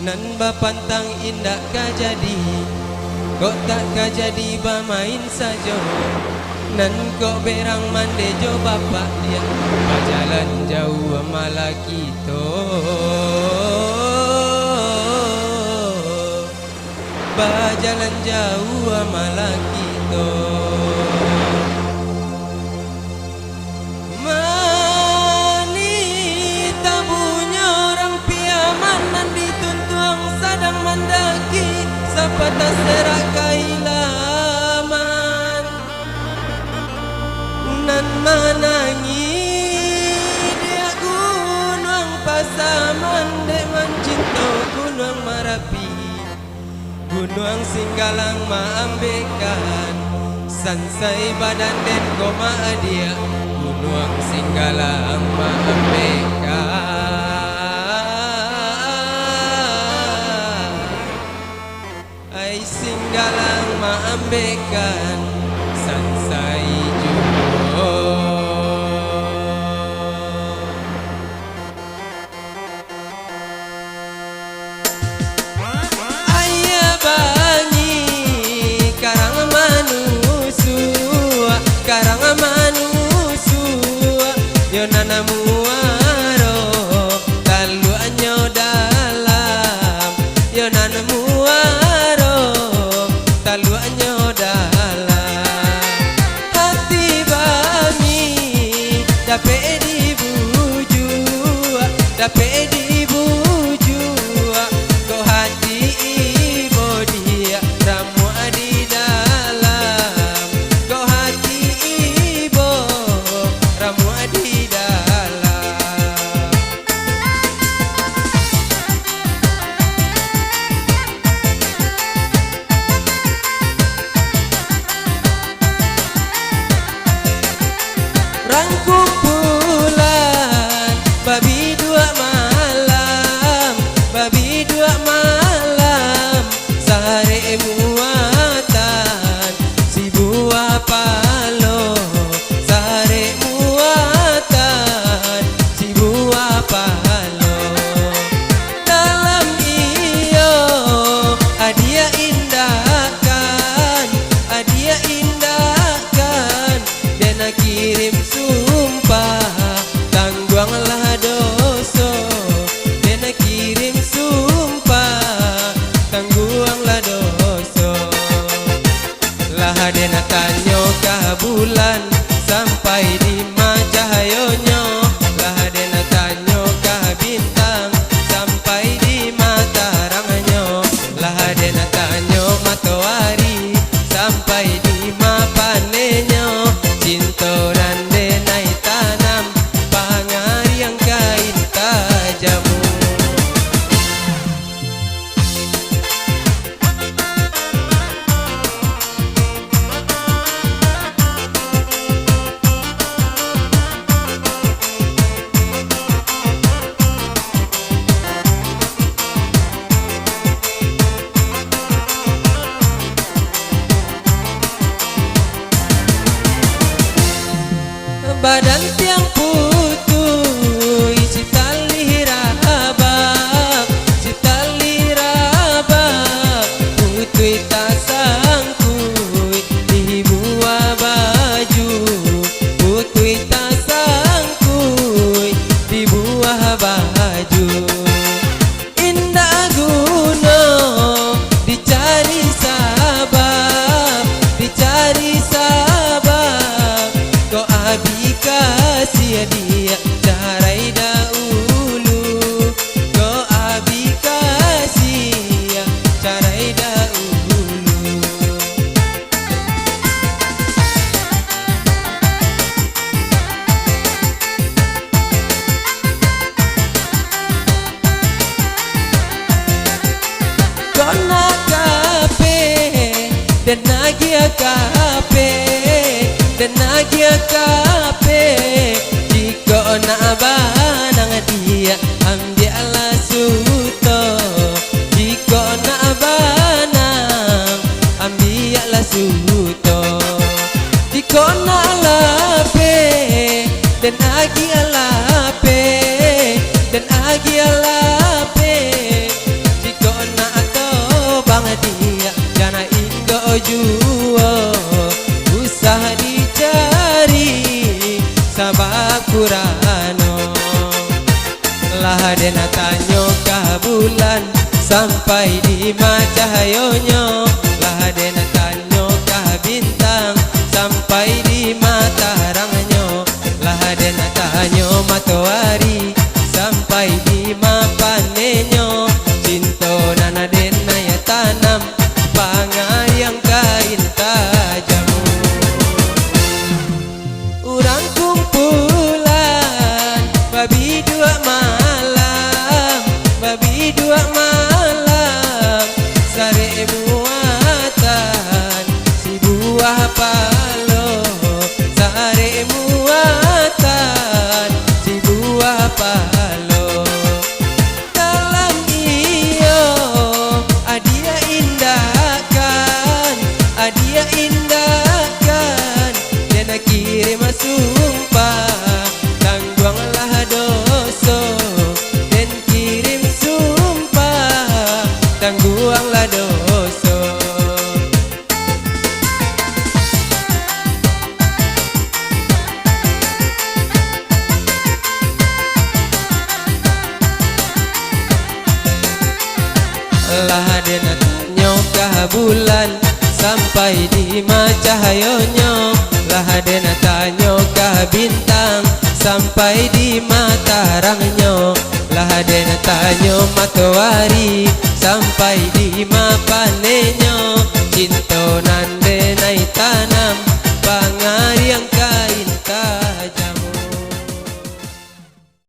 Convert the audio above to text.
Nan bapantang indak ka jadi, kok tak ka jadi bamain saja. Nan kok berang mande jo bapak dia, jalan jauh malah kita. Jalan jauh malah kita. Mani tabunya orang piaman nan dituntuang sadang mandaki sapata serak kailaman nan manangi dia gunung pasaman dek mancinto gunung Marapi gunung Singgalang maambekan sansai badan den koma dia gunung Singgalang maambekan ai Singgalang maambekan sansai juo. Nana muaro talu anyo dalam yo nana muaro talu anyo dalam hati bami dape dibuju dape dibuju ko hati ibo dia ramu adi dalam ko hati ibo ramu adi kumpulan babi dua malam sehari muatan si buah palo sehari muatan si buah palo dalam iyo adia indahkan dan kirim sumpah tangguanglah dosa dan kirim sumpah tangguanglah dosa lah dena tanyo ka bulan sampai di macahayonyo lah dena tanyo ka bintang sampai di mataranganyo lah dena tanyo matahari sampai di mapanenyo cinta dan denai tanam pangari yang kain tajamu. Badan tiang putui si tali rabak putui tak sangkui di buah baju putui tak sangkui di buah baju indah gunung dicari sabab abi kasih dia carai dahulu ko abi kasih carai dahulu kona kape dan nagia kape dan nagia kape jika nak banang dia ambil suto jika nak banang ambil suto jika nak lape dan agi lape dan agi lape Lah dena tanyo kah bulan sampai di cahayonyo. Lah dena tanyo kah bintang sampai di terangnya. Lah dena tanyo matahari sampai di panenyo. Cinto nana dena ya tanam pangayang kain tajamu. Urang kumpulan babi dua malam, babi dua malam, sare muatan si buah palo, sare muatan si buah palo. Dalam iyo adia indahkan, adia indahkan, dena kirim sumpah tangguanglah doso, dan kirim sumpah tangguanglah doso. Lah dena tanyo kah bulan sampai di cahayonyo. Lah dena tanyo kah bintang sampai di terangnya. Lah dena tanyo matahari sampai di panenyo. Cinta